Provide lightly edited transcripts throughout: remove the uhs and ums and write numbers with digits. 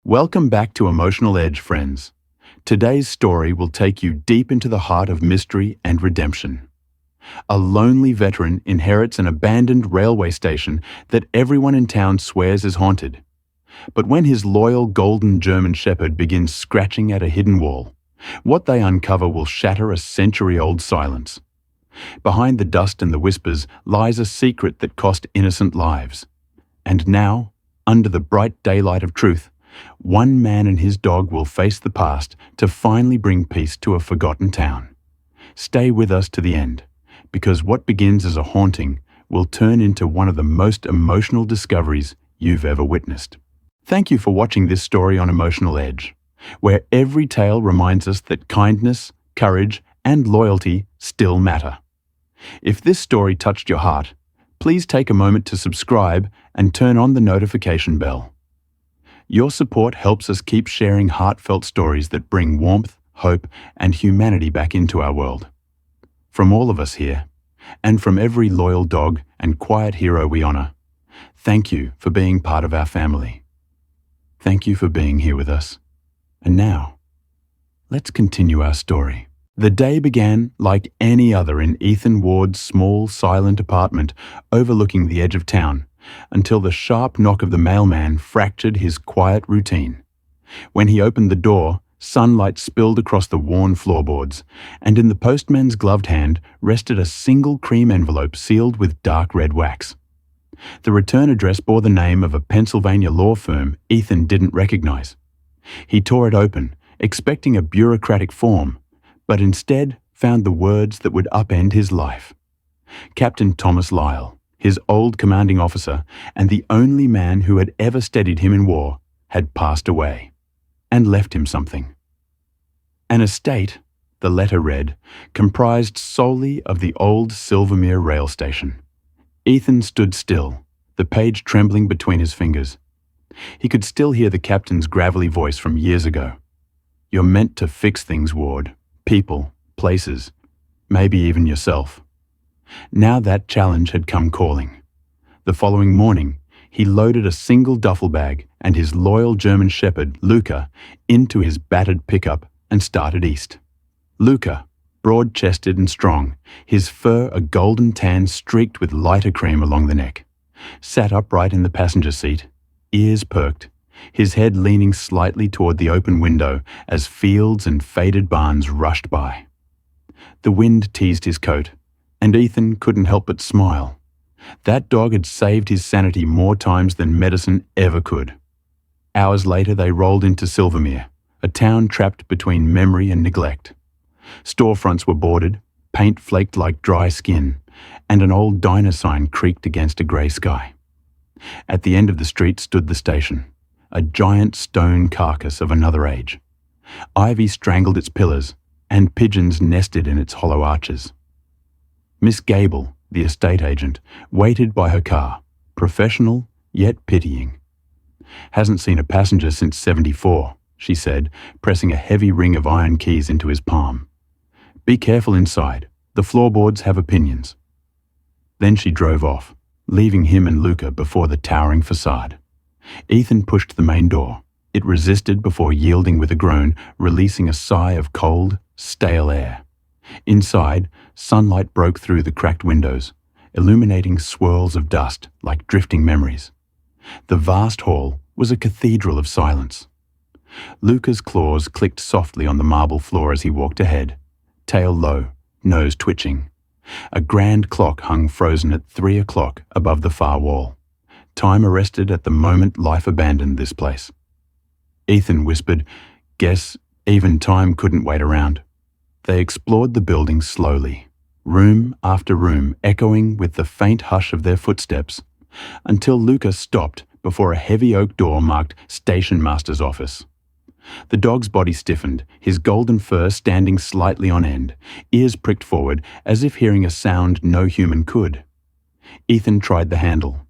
Welcome back to Emotional Edge, friends. Today's story will take you deep into the heart of mystery and redemption. A lonely veteran inherits an abandoned railway station that everyone in town swears is haunted. But when his loyal golden German shepherd begins scratching at a hidden wall, what they uncover will shatter a century-old silence. Behind the dust and the whispers lies a secret that cost innocent lives. And now, under the bright daylight of truth, one man and his dog will face the past to finally bring peace to a forgotten town. Stay with us to the end, because what begins as a haunting will turn into one of the most emotional discoveries you've ever witnessed. Thank you for watching this story on Emotional Edge, where every tale reminds us that kindness, courage, and loyalty still matter. If this story touched your heart, please take a moment to subscribe and turn on the notification bell. Your support helps us keep sharing heartfelt stories that bring warmth, hope, and humanity back into our world. From all of us here, and from every loyal dog and quiet hero we honor, thank you for being part of our family. Thank you for being here with us. And now, let's continue our story. The day began like any other in Ethan Ward's small, silent apartment overlooking the edge of town, until the sharp knock of the mailman fractured his quiet routine. When he opened the door, sunlight spilled across the worn floorboards, and in the postman's gloved hand rested a single cream envelope sealed with dark red wax. The return address bore the name of a Pennsylvania law firm Ethan didn't recognize. He tore it open, expecting a bureaucratic form, but instead found the words that would upend his life. Captain Thomas Lyle, his old commanding officer and the only man who had ever steadied him in war, had passed away and left him something. An estate, the letter read, comprised solely of the old Silvermere rail station. Ethan stood still, the page trembling between his fingers. He could still hear the captain's gravelly voice from years ago. "You're meant to fix things, Ward. People, places, maybe even yourself." Now that challenge had come calling. The following morning, he loaded a single duffel bag and his loyal German shepherd, Luca, into his battered pickup and started east. Luca, broad-chested and strong, his fur a golden tan streaked with lighter cream along the neck, sat upright in the passenger seat, ears perked, his head leaning slightly toward the open window as fields and faded barns rushed by. The wind teased his coat, and Ethan couldn't help but smile. That dog had saved his sanity more times than medicine ever could. Hours later they rolled into Silvermere, a town trapped between memory and neglect. Storefronts were boarded, paint flaked like dry skin, and an old diner sign creaked against a grey sky. At the end of the street stood the station, a giant stone carcass of another age. Ivy strangled its pillars, and pigeons nested in its hollow arches. Miss Gable, the estate agent, waited by her car, professional yet pitying. "Hasn't seen a passenger since '74, she said, pressing a heavy ring of iron keys into his palm. "Be careful inside. The floorboards have opinions." Then she drove off, leaving him and Luca before the towering facade. Ethan pushed the main door. It resisted before yielding with a groan, releasing a sigh of cold, stale air. Inside, sunlight broke through the cracked windows, illuminating swirls of dust like drifting memories. The vast hall was a cathedral of silence. Luca's claws clicked softly on the marble floor as he walked ahead, tail low, nose twitching. A grand clock hung frozen at 3 o'clock above the far wall. Time arrested at the moment life abandoned this place. Ethan whispered, "Guess even time couldn't wait around." They explored the building slowly, room after room echoing with the faint hush of their footsteps, until Luca stopped before a heavy oak door marked Station Master's Office. The dog's body stiffened, his golden fur standing slightly on end, ears pricked forward as if hearing a sound no human could. Ethan tried the handle.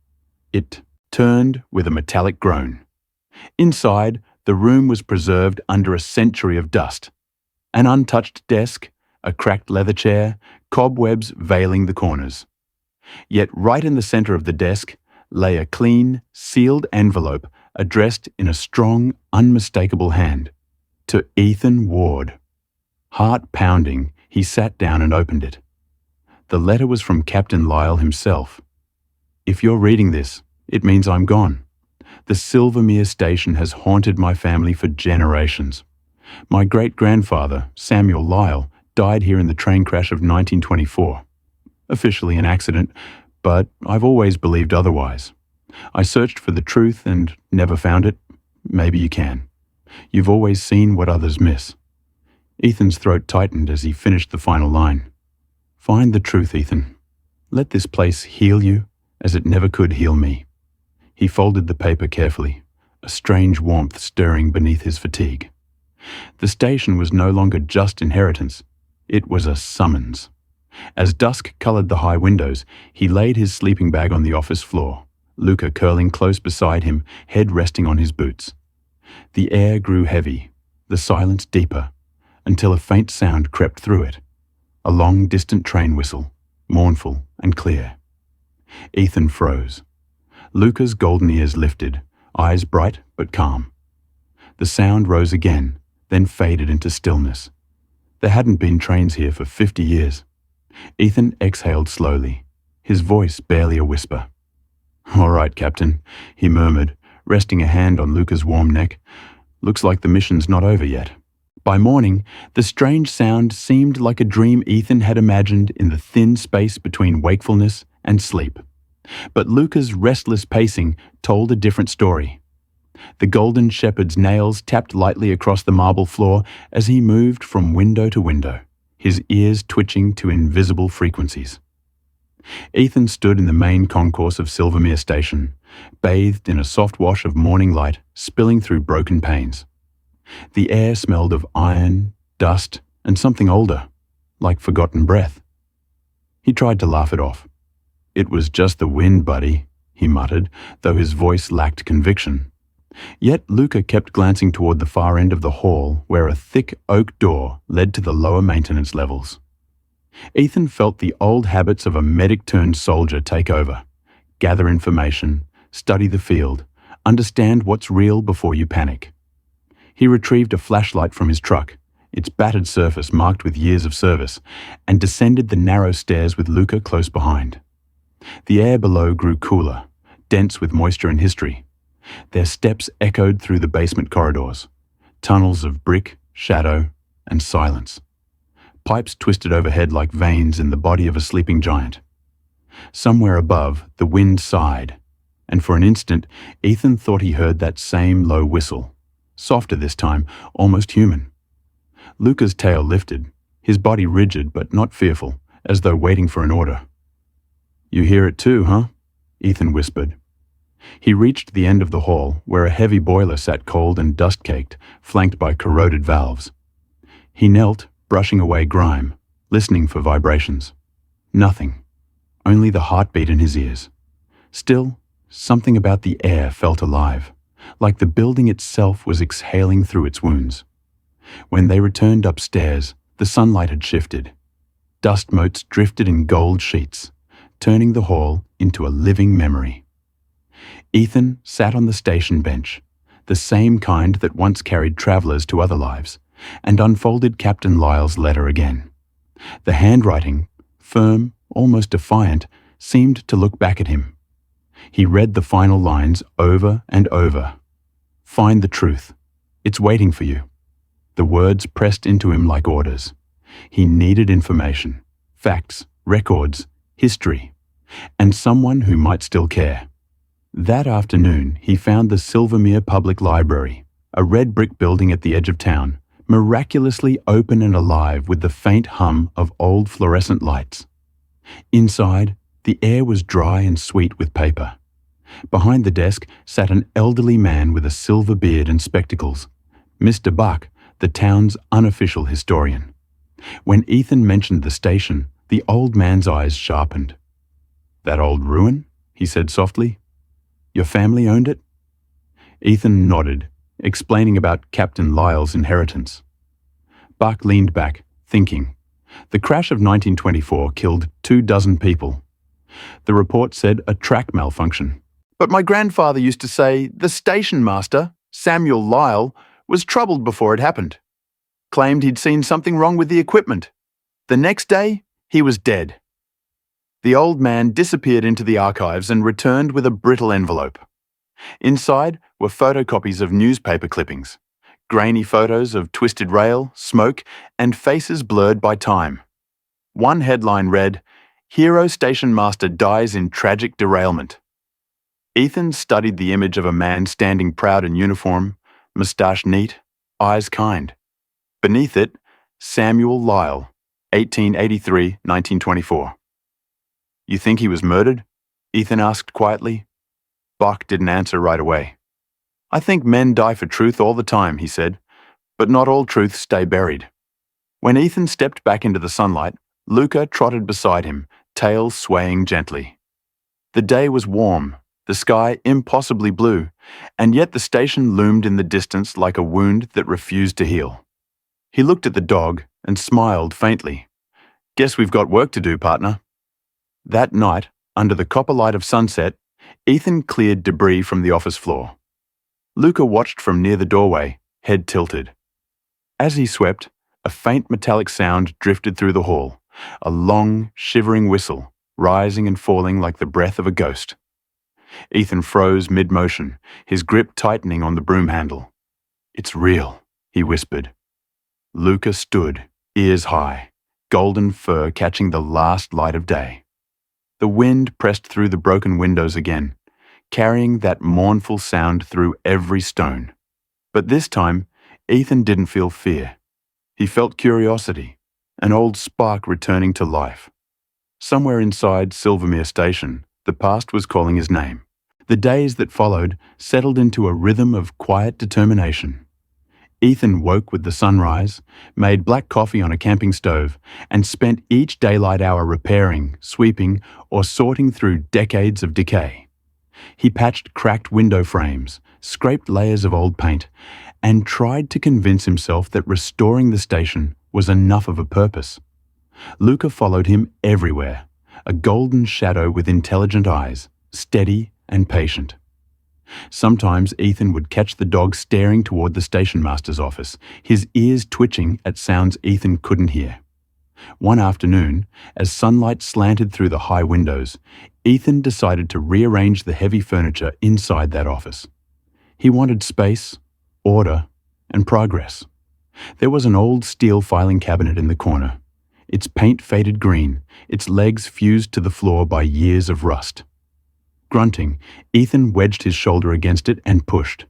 It turned with a metallic groan. Inside, the room was preserved under a century of dust. An untouched desk, a cracked leather chair, cobwebs veiling the corners. Yet right in the center of the desk lay a clean, sealed envelope addressed in a strong, unmistakable hand. To Ethan Ward. Heart pounding, he sat down and opened it. The letter was from Captain Lyle himself. If you're reading this, it means I'm gone. The Silvermere station has haunted my family for generations. My great-grandfather, Samuel Lyle, died here in the train crash of 1924. Officially an accident, but I've always believed otherwise. I searched for the truth and never found it. Maybe you can. You've always seen what others miss. Ethan's throat tightened as he finished the final line. Find the truth, Ethan. Let this place heal you as it never could heal me. He folded the paper carefully, a strange warmth stirring beneath his fatigue. The station was no longer just inheritance. It was a summons. As dusk colored the high windows, he laid his sleeping bag on the office floor, Luca curling close beside him, head resting on his boots. The air grew heavy, the silence deeper, until a faint sound crept through it. A long, distant train whistle, mournful and clear. Ethan froze. Luca's golden ears lifted, eyes bright but calm. The sound rose again, then faded into stillness. There hadn't been trains here for 50 years. Ethan exhaled slowly, his voice barely a whisper. All right, Captain, he murmured, resting a hand on Luca's warm neck. Looks like the mission's not over yet. By morning, the strange sound seemed like a dream Ethan had imagined in the thin space between wakefulness and sleep. But Luca's restless pacing told a different story. The golden shepherd's nails tapped lightly across the marble floor as he moved from window to window, his ears twitching to invisible frequencies. Ethan stood in the main concourse of Silvermere Station, bathed in a soft wash of morning light spilling through broken panes. The air smelled of iron, dust, and something older, like forgotten breath. He tried to laugh it off. It was just the wind, buddy, he muttered, though his voice lacked conviction. Yet Luca kept glancing toward the far end of the hall where a thick oak door led to the lower maintenance levels. Ethan felt the old habits of a medic-turned-soldier take over. Gather information, study the field, understand what's real before you panic. He retrieved a flashlight from his truck, its battered surface marked with years of service, and descended the narrow stairs with Luca close behind. The air below grew cooler, dense with moisture and history. Their steps echoed through the basement corridors, tunnels of brick, shadow, and silence. Pipes twisted overhead like veins in the body of a sleeping giant. Somewhere above, the wind sighed, and for an instant, Ethan thought he heard that same low whistle, softer this time, almost human. Luca's tail lifted, his body rigid but not fearful, as though waiting for an order. You hear it too, huh? Ethan whispered. He reached the end of the hall, where a heavy boiler sat cold and dust-caked, flanked by corroded valves. He knelt, brushing away grime, listening for vibrations. Nothing. Only the heartbeat in his ears. Still, something about the air felt alive, like the building itself was exhaling through its wounds. When they returned upstairs, the sunlight had shifted. Dust motes drifted in gold sheets, turning the hall into a living memory. Ethan sat on the station bench, the same kind that once carried travelers to other lives, and unfolded Captain Lyle's letter again. The handwriting, firm, almost defiant, seemed to look back at him. He read the final lines over and over. Find the truth. It's waiting for you. The words pressed into him like orders. He needed information, facts, records, history, and someone who might still care. That afternoon, he found the Silvermere Public Library, a red brick building at the edge of town, miraculously open and alive with the faint hum of old fluorescent lights. Inside, the air was dry and sweet with paper. Behind the desk sat an elderly man with a silver beard and spectacles, Mr. Buck, the town's unofficial historian. When Ethan mentioned the station, the old man's eyes sharpened. That old ruin? He said softly. Your family owned it? Ethan nodded, explaining about Captain Lyle's inheritance. Buck leaned back, thinking. The crash of 1924 killed 24 people. The report said a track malfunction. But my grandfather used to say the station master, Samuel Lyle, was troubled before it happened. Claimed he'd seen something wrong with the equipment. The next day, he was dead. The old man disappeared into the archives and returned with a brittle envelope. Inside were photocopies of newspaper clippings, grainy photos of twisted rail, smoke, and faces blurred by time. One headline read, "Hero Station Master Dies in Tragic Derailment." Ethan studied the image of a man standing proud in uniform, moustache neat, eyes kind. Beneath it, Samuel Lyle, 1883-1924. "You think he was murdered?" Ethan asked quietly. Bach didn't answer right away. "I think men die for truth all the time," he said, "but not all truths stay buried." When Ethan stepped back into the sunlight, Luca trotted beside him, tail swaying gently. The day was warm, the sky impossibly blue, and yet the station loomed in the distance like a wound that refused to heal. He looked at the dog and smiled faintly. "Guess we've got work to do, partner." That night, under the copper light of sunset, Ethan cleared debris from the office floor. Luca watched from near the doorway, head tilted. As he swept, a faint metallic sound drifted through the hall, a long, shivering whistle, rising and falling like the breath of a ghost. Ethan froze mid-motion, his grip tightening on the broom handle. "It's real," he whispered. Luca stood, ears high, golden fur catching the last light of day. The wind pressed through the broken windows again, carrying that mournful sound through every stone. But this time, Ethan didn't feel fear. He felt curiosity, an old spark returning to life. Somewhere inside Silvermere Station, the past was calling his name. The days that followed settled into a rhythm of quiet determination. Ethan woke with the sunrise, made black coffee on a camping stove, and spent each daylight hour repairing, sweeping, or sorting through decades of decay. He patched cracked window frames, scraped layers of old paint, and tried to convince himself that restoring the station was enough of a purpose. Luca followed him everywhere, a golden shadow with intelligent eyes, steady and patient. Sometimes Ethan would catch the dog staring toward the station master's office, his ears twitching at sounds Ethan couldn't hear. One afternoon, as sunlight slanted through the high windows, Ethan decided to rearrange the heavy furniture inside that office. He wanted space, order, and progress. There was an old steel filing cabinet in the corner, its paint faded green, its legs fused to the floor by years of rust. Grunting, Ethan wedged his shoulder against it and pushed.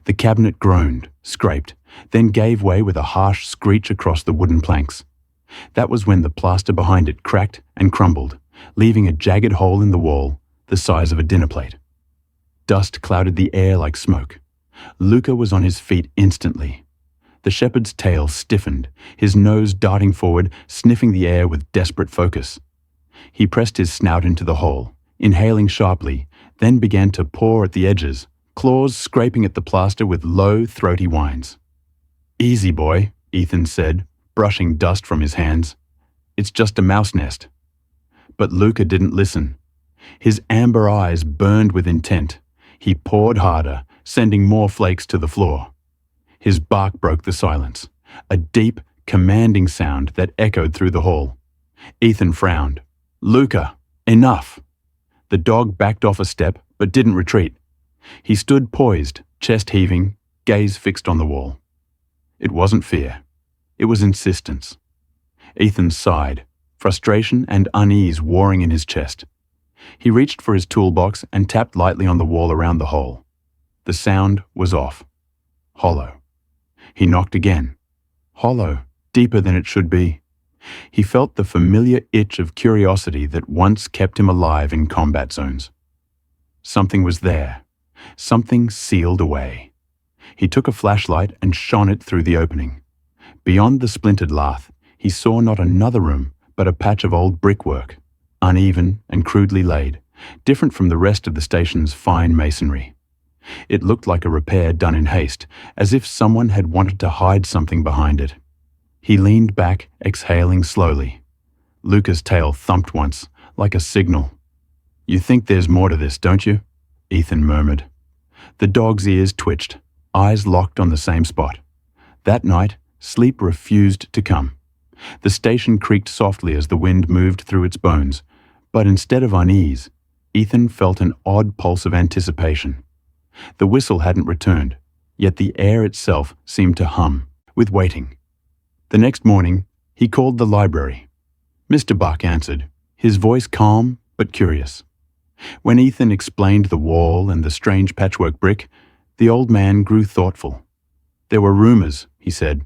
The cabinet groaned, scraped, then gave way with a harsh screech across the wooden planks. That was when the plaster behind it cracked and crumbled, leaving a jagged hole in the wall the size of a dinner plate. Dust clouded the air like smoke. Luca was on his feet instantly. The shepherd's tail stiffened, his nose darting forward, sniffing the air with desperate focus. He pressed his snout into the hole, inhaling sharply, then began to paw at the edges, claws scraping at the plaster with low, throaty whines. "Easy, boy," Ethan said, brushing dust from his hands. "It's just a mouse nest." But Luca didn't listen. His amber eyes burned with intent. He pawed harder, sending more flakes to the floor. His bark broke the silence, a deep, commanding sound that echoed through the hall. Ethan frowned. "Luca, enough!" The dog backed off a step, but didn't retreat. He stood poised, chest heaving, gaze fixed on the wall. It wasn't fear. It was insistence. Ethan sighed, frustration and unease warring in his chest. He reached for his toolbox and tapped lightly on the wall around the hole. The sound was off. Hollow. He knocked again. Hollow, deeper than it should be. He felt the familiar itch of curiosity that once kept him alive in combat zones. Something was there. Something sealed away. He took a flashlight and shone it through the opening. Beyond the splintered lath, he saw not another room, but a patch of old brickwork, uneven and crudely laid, different from the rest of the station's fine masonry. It looked like a repair done in haste, as if someone had wanted to hide something behind it. He leaned back, exhaling slowly. Luca's tail thumped once, like a signal. "You think there's more to this, don't you?" Ethan murmured. The dog's ears twitched, eyes locked on the same spot. That night, sleep refused to come. The station creaked softly as the wind moved through its bones, but instead of unease, Ethan felt an odd pulse of anticipation. The whistle hadn't returned, yet the air itself seemed to hum, with waiting. The next morning, he called the library. Mr. Buck answered, his voice calm but curious. When Ethan explained the wall and the strange patchwork brick, the old man grew thoughtful. There were rumors, he said.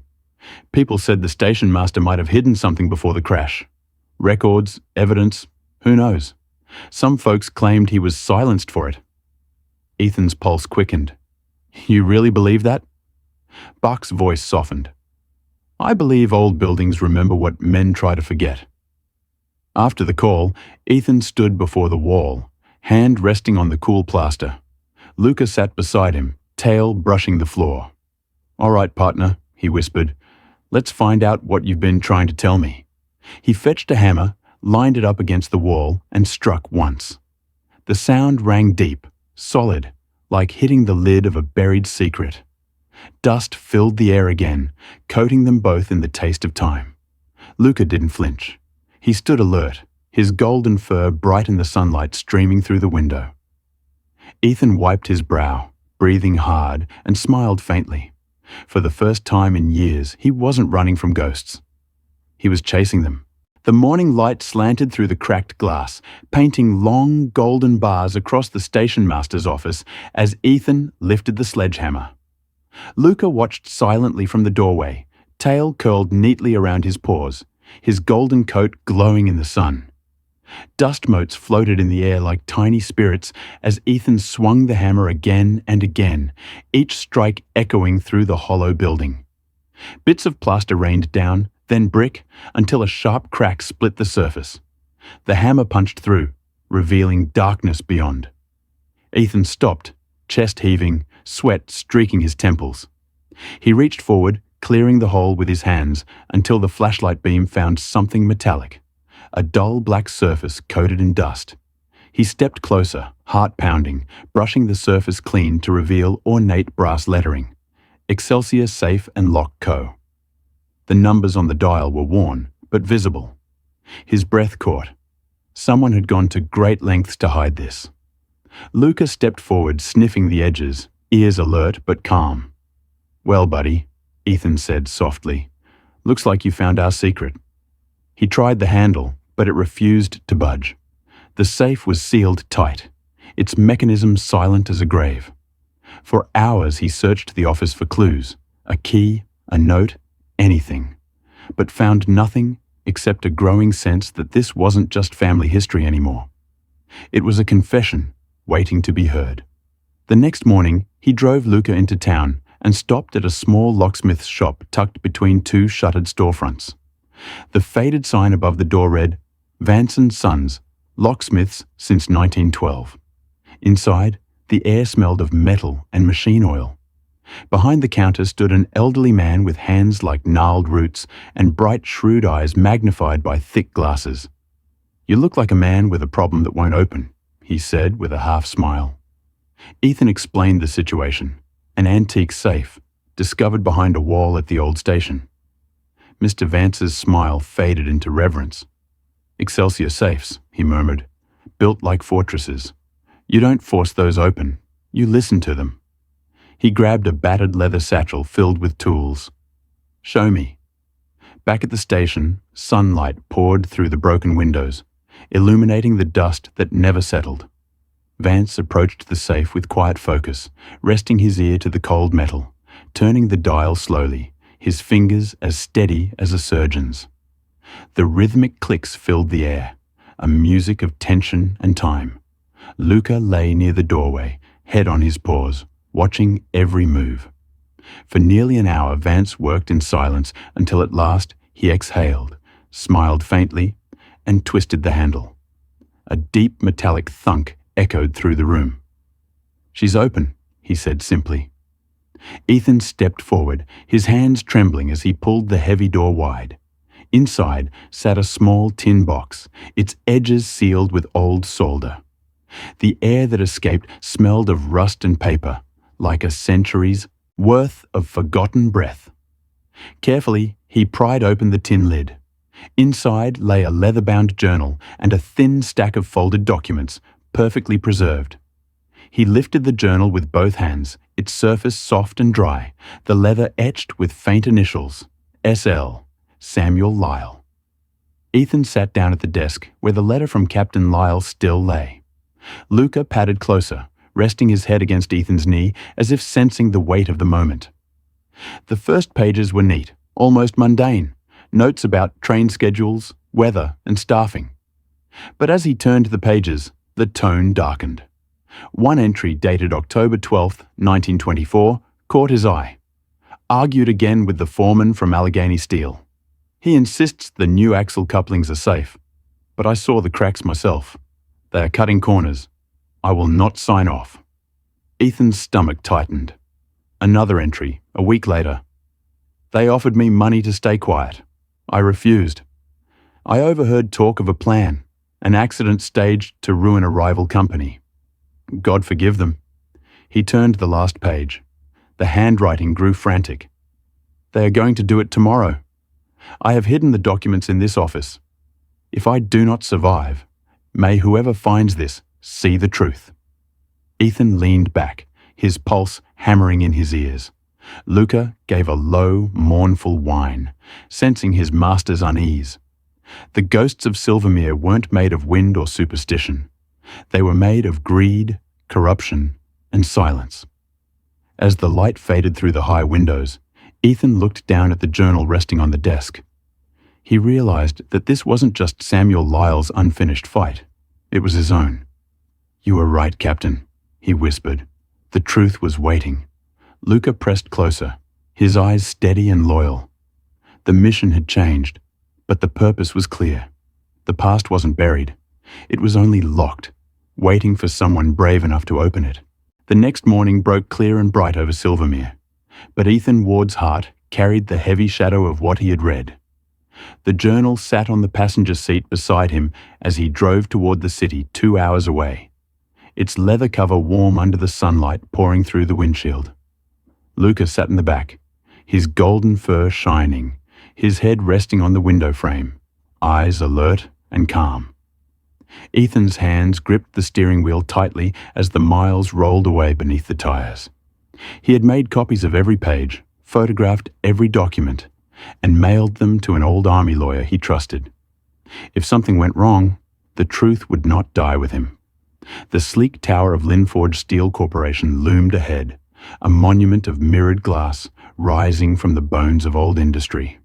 People said the station master might have hidden something before the crash. Records, evidence, who knows? Some folks claimed he was silenced for it. Ethan's pulse quickened. You really believe that? Buck's voice softened. I believe old buildings remember what men try to forget. After the call, Ethan stood before the wall, hand resting on the cool plaster. Luca sat beside him, tail brushing the floor. All right, partner, he whispered. Let's find out what you've been trying to tell me. He fetched a hammer, lined it up against the wall, and struck once. The sound rang deep, solid, like hitting the lid of a buried secret. Dust filled the air again, coating them both in the taste of time. Luca didn't flinch. He stood alert, his golden fur bright in the sunlight streaming through the window. Ethan wiped his brow, breathing hard, and smiled faintly. For the first time in years, he wasn't running from ghosts. He was chasing them. The morning light slanted through the cracked glass, painting long golden bars across the station master's office as Ethan lifted the sledgehammer. Luca watched silently from the doorway, tail curled neatly around his paws, his golden coat glowing in the sun. Dust motes floated in the air like tiny spirits as Ethan swung the hammer again and again, each strike echoing through the hollow building. Bits of plaster rained down, then brick, until a sharp crack split the surface. The hammer punched through, revealing darkness beyond. Ethan stopped, chest heaving, sweat streaking his temples. He reached forward, clearing the hole with his hands until the flashlight beam found something metallic, a dull black surface coated in dust. He stepped closer, heart pounding, brushing the surface clean to reveal ornate brass lettering. Excelsior Safe and Lock Co. The numbers on the dial were worn, but visible. His breath caught. Someone had gone to great lengths to hide this. Luca stepped forward, sniffing the edges, ears alert but calm. Well, buddy, Ethan said softly, looks like you found our secret. He tried the handle, but it refused to budge. The safe was sealed tight, its mechanism silent as a grave. For hours he searched the office for clues, a key, a note, anything, but found nothing except a growing sense that this wasn't just family history anymore. It was a confession, waiting to be heard. The next morning, he drove Luca into town and stopped at a small locksmith's shop tucked between two shuttered storefronts. The faded sign above the door read, Vance & Sons, locksmiths since 1912. Inside, the air smelled of metal and machine oil. Behind the counter stood an elderly man with hands like gnarled roots and bright, shrewd eyes magnified by thick glasses. You look like a man with a problem that won't open, he said with a half smile. Ethan explained the situation, an antique safe, discovered behind a wall at the old station. Mr. Vance's smile faded into reverence. Excelsior safes, he murmured, built like fortresses. You don't force those open, you listen to them. He grabbed a battered leather satchel filled with tools. Show me. Back at the station, sunlight poured through the broken windows, illuminating the dust that never settled. Vance approached the safe with quiet focus, resting his ear to the cold metal, turning the dial slowly, his fingers as steady as a surgeon's. The rhythmic clicks filled the air, a music of tension and time. Luca lay near the doorway, head on his paws, watching every move. For nearly an hour, Vance worked in silence until at last he exhaled, smiled faintly, and twisted the handle. A deep metallic thunk echoed through the room. She's open, he said simply. Ethan stepped forward, his hands trembling as he pulled the heavy door wide. Inside sat a small tin box, its edges sealed with old solder. The air that escaped smelled of rust and paper, like a century's worth of forgotten breath. Carefully, he pried open the tin lid. Inside lay a leather-bound journal and a thin stack of folded documents, perfectly preserved. He lifted the journal with both hands, its surface soft and dry, the leather etched with faint initials, S.L., Samuel Lyle. Ethan sat down at the desk where the letter from Captain Lyle still lay. Luca padded closer, resting his head against Ethan's knee as if sensing the weight of the moment. The first pages were neat, almost mundane, notes about train schedules, weather, and staffing. But as he turned the pages, the tone darkened. One entry dated October 12, 1924, caught his eye. Argued again with the foreman from Allegheny Steel. He insists the new axle couplings are safe, but I saw the cracks myself. They are cutting corners. I will not sign off. Ethan's stomach tightened. Another entry, a week later. They offered me money to stay quiet. I refused. I overheard talk of a plan, an accident staged to ruin a rival company. God forgive them. He turned the last page. The handwriting grew frantic. They are going to do it tomorrow. I have hidden the documents in this office. If I do not survive, may whoever finds this see the truth. Ethan leaned back, his pulse hammering in his ears. Luca gave a low, mournful whine, sensing his master's unease. The ghosts of Silvermere weren't made of wind or superstition. They were made of greed, corruption, and silence. As the light faded through the high windows, Ethan looked down at the journal resting on the desk. He realized that this wasn't just Samuel Lyle's unfinished fight. It was his own. "You were right, Captain," he whispered. The truth was waiting. Luca pressed closer, his eyes steady and loyal. The mission had changed, but the purpose was clear. The past wasn't buried. It was only locked, waiting for someone brave enough to open it. The next morning broke clear and bright over Silvermere, but Ethan Ward's heart carried the heavy shadow of what he had read. The journal sat on the passenger seat beside him as he drove toward the city 2 hours away, its leather cover warm under the sunlight pouring through the windshield. Luca sat in the back, his golden fur shining, his head resting on the window frame, eyes alert and calm. Ethan's hands gripped the steering wheel tightly as the miles rolled away beneath the tires. He had made copies of every page, photographed every document, and mailed them to an old army lawyer he trusted. If something went wrong, the truth would not die with him. The sleek tower of Linforge Steel Corporation loomed ahead, a monument of mirrored glass rising from the bones of old industry.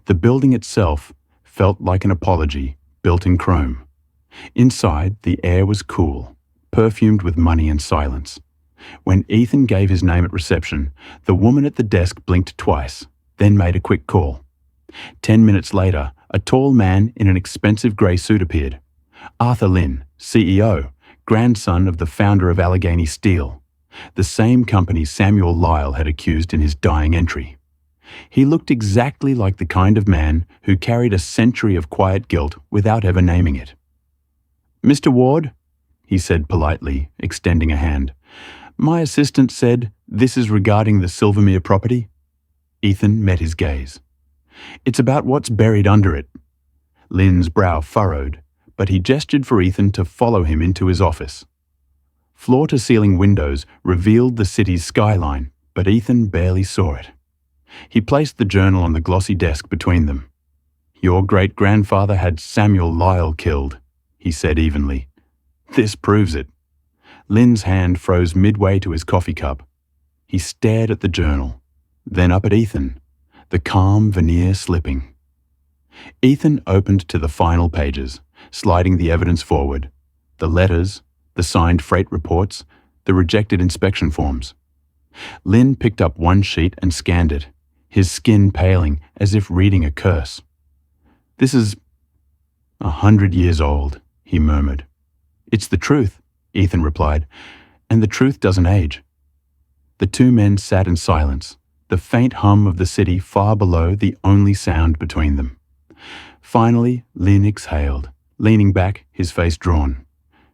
The building itself felt like an apology built in chrome. Inside, the air was cool, perfumed with money and silence. When Ethan gave his name at reception, the woman at the desk blinked twice, then made a quick call. 10 minutes later, a tall man in an expensive grey suit appeared. Arthur Lynn, CEO, grandson of the founder of Allegheny Steel, the same company Samuel Lyle had accused in his dying entry. He looked exactly like the kind of man who carried a century of quiet guilt without ever naming it. "Mr. Ward," he said politely, extending a hand. "My assistant said this is regarding the Silvermere property." Ethan met his gaze. "It's about what's buried under it." Lynn's brow furrowed, but he gestured for Ethan to follow him into his office. Floor-to-ceiling windows revealed the city's skyline, but Ethan barely saw it. He placed the journal on the glossy desk between them. "Your great-grandfather had Samuel Lyle killed," he said evenly. "This proves it." Lynn's hand froze midway to his coffee cup. He stared at the journal, then up at Ethan, the calm veneer slipping. Ethan opened to the final pages, sliding the evidence forward. The letters, the signed freight reports, the rejected inspection forms. Lynn picked up one sheet and scanned it, his skin paling as if reading a curse. "This is 100 years old," he murmured. "It's the truth," Ethan replied, "and the truth doesn't age." The two men sat in silence, the faint hum of the city far below the only sound between them. Finally, Lynn exhaled, leaning back, his face drawn.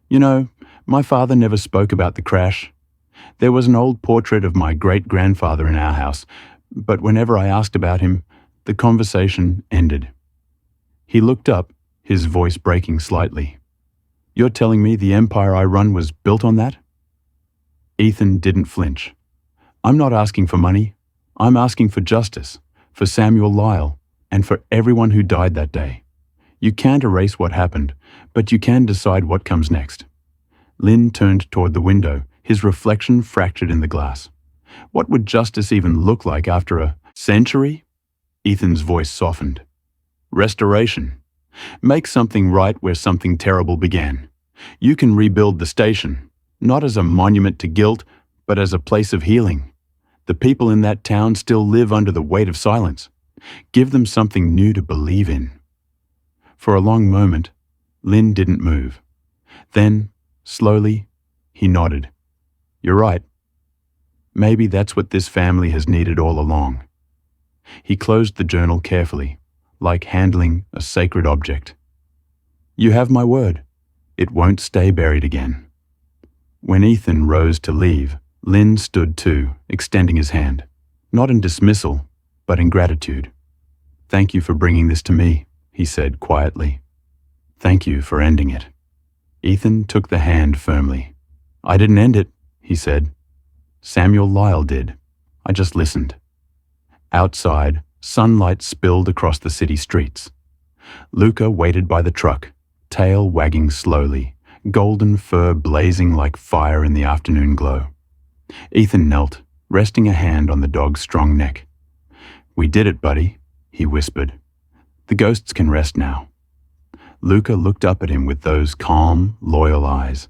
"You know, My father never spoke about the crash. There was an old portrait of my great-grandfather in our house, but whenever I asked about him, the conversation ended. He looked up, his voice breaking slightly. You're telling me the empire I run was built on that? Ethan didn't flinch. I'm not asking for money. I'm asking for justice, for Samuel Lyle, and for everyone who died that day. You can't erase what happened, but you can decide what comes next. Lynn turned toward the window, his reflection fractured in the glass. What would justice even look like after a century? Ethan's voice softened. Restoration. Make something right where something terrible began. You can rebuild the station, not as a monument to guilt, but as a place of healing. The people in that town still live under the weight of silence. Give them something new to believe in. For a long moment, Lynn didn't move. Then, slowly, he nodded. You're right. Maybe that's what this family has needed all along. He closed the journal carefully, like handling a sacred object. You have my word. It won't stay buried again. When Ethan rose to leave, Lynn stood too, extending his hand, not in dismissal, but in gratitude. Thank you for bringing this to me, he said quietly. Thank you for ending it. Ethan took the hand firmly. I didn't end it, he said. Samuel Lyle did. I just listened. Outside, sunlight spilled across the city streets. Luca waited by the truck, tail wagging slowly, golden fur blazing like fire in the afternoon glow. Ethan knelt, resting a hand on the dog's strong neck. We did it, buddy, he whispered. The ghosts can rest now. Luca looked up at him with those calm, loyal eyes.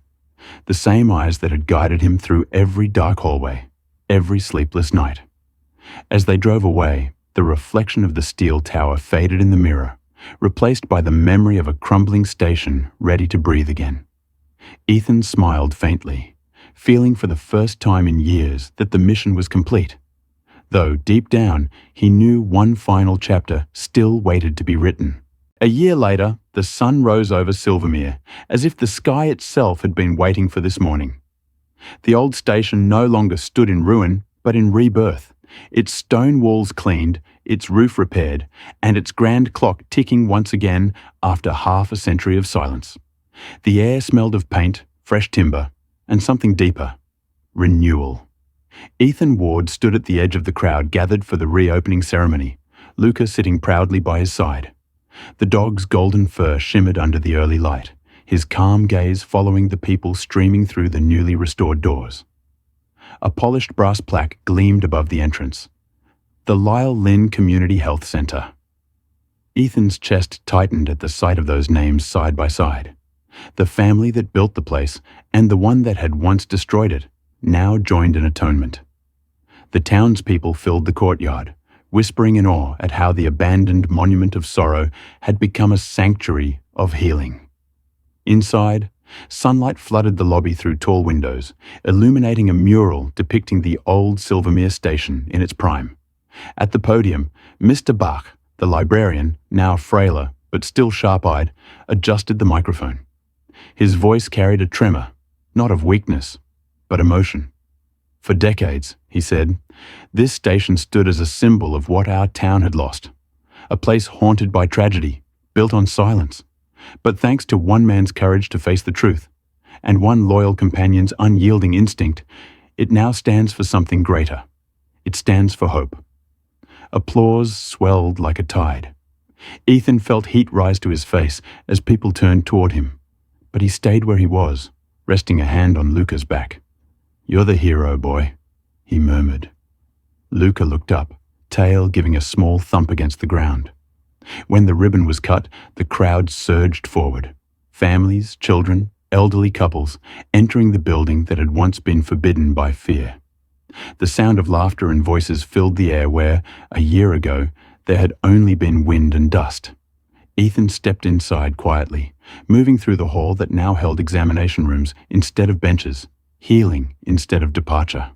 The same eyes that had guided him through every dark hallway, every sleepless night. As they drove away, the reflection of the steel tower faded in the mirror, replaced by the memory of a crumbling station ready to breathe again. Ethan smiled faintly, feeling for the first time in years that the mission was complete. Though deep down, he knew one final chapter still waited to be written. A year later, the sun rose over Silvermere, as if the sky itself had been waiting for this morning. The old station no longer stood in ruin, but in rebirth, its stone walls cleaned, its roof repaired, and its grand clock ticking once again after half a century of silence. The air smelled of paint, fresh timber, and something deeper: renewal. Ethan Ward stood at the edge of the crowd gathered for the reopening ceremony, Luca sitting proudly by his side. The dog's golden fur shimmered under the early light, his calm gaze following the people streaming through the newly restored doors. A polished brass plaque gleamed above the entrance. The Lyle Lynn Community Health Center. Ethan's chest tightened at the sight of those names side by side. The family that built the place and the one that had once destroyed it now joined in atonement. The townspeople filled the courtyard, whispering in awe at how the abandoned monument of sorrow had become a sanctuary of healing. Inside, sunlight flooded the lobby through tall windows, illuminating a mural depicting the old Silvermere station in its prime. At the podium, Mr. Bach, the librarian, now frailer but still sharp-eyed, adjusted the microphone. His voice carried a tremor, not of weakness, but emotion. For decades, he said, this station stood as a symbol of what our town had lost. A place haunted by tragedy, built on silence. But thanks to one man's courage to face the truth, and one loyal companion's unyielding instinct, it now stands for something greater. It stands for hope. Applause swelled like a tide. Ethan felt heat rise to his face as people turned toward him, but he stayed where he was, resting a hand on Luca's back. You're the hero, boy, he murmured. Luca looked up, tail giving a small thump against the ground. When the ribbon was cut, the crowd surged forward. Families, children, elderly couples, entering the building that had once been forbidden by fear. The sound of laughter and voices filled the air where, a year ago, there had only been wind and dust. Ethan stepped inside quietly, moving through the hall that now held examination rooms instead of benches, healing instead of departure.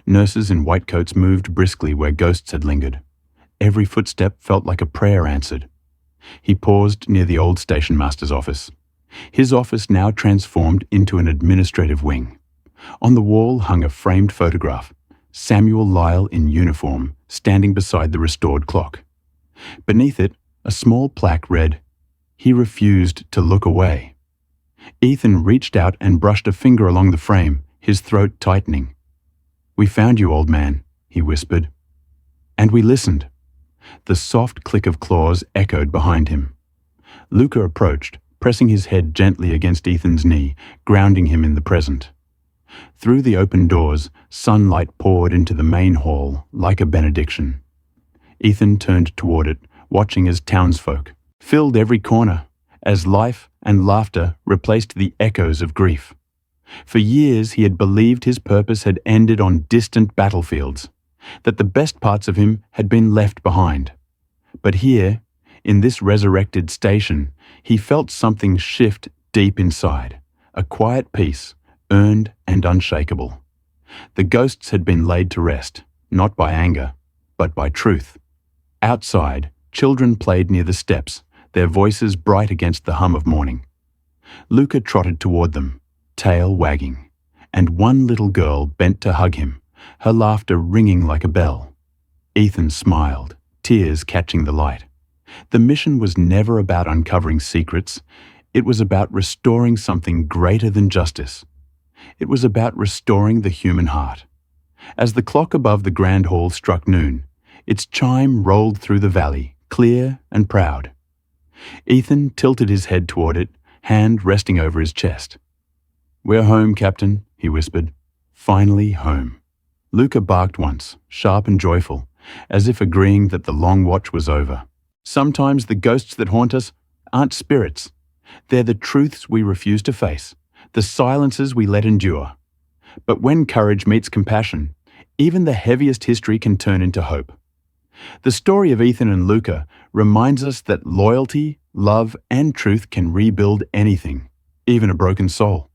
Nurses in white coats moved briskly where ghosts had lingered. Every footstep felt like a prayer answered. He paused near the old station master's office. His office now transformed into an administrative wing. On the wall hung a framed photograph, Samuel Lyle in uniform, standing beside the restored clock. Beneath it, a small plaque read, "He refused to look away." Ethan reached out and brushed a finger along the frame, his throat tightening. "We found you, old man," he whispered. And we listened. The soft click of claws echoed behind him. Luca approached, pressing his head gently against Ethan's knee, grounding him in the present. Through the open doors, sunlight poured into the main hall like a benediction. Ethan turned toward it, watching as townsfolk filled every corner, as life and laughter replaced the echoes of grief. For years he had believed his purpose had ended on distant battlefields, that the best parts of him had been left behind. But here, in this resurrected station, he felt something shift deep inside, a quiet peace, earned and unshakable. The ghosts had been laid to rest, not by anger, but by truth. Outside, children played near the steps, their voices bright against the hum of morning. Luca trotted toward them, tail wagging, and one little girl bent to hug him, her laughter ringing like a bell. Ethan smiled, tears catching the light. The mission was never about uncovering secrets. It was about restoring something greater than justice. It was about restoring the human heart. As the clock above the grand hall struck noon, its chime rolled through the valley, clear and proud. Ethan tilted his head toward it, hand resting over his chest. "We're home, Captain," he whispered. "Finally home." Luca barked once, sharp and joyful, as if agreeing that the long watch was over. Sometimes the ghosts that haunt us aren't spirits. They're the truths we refuse to face, the silences we let endure. But when courage meets compassion, even the heaviest history can turn into hope. The story of Ethan and Luca reminds us that loyalty, love, and truth can rebuild anything, even a broken soul.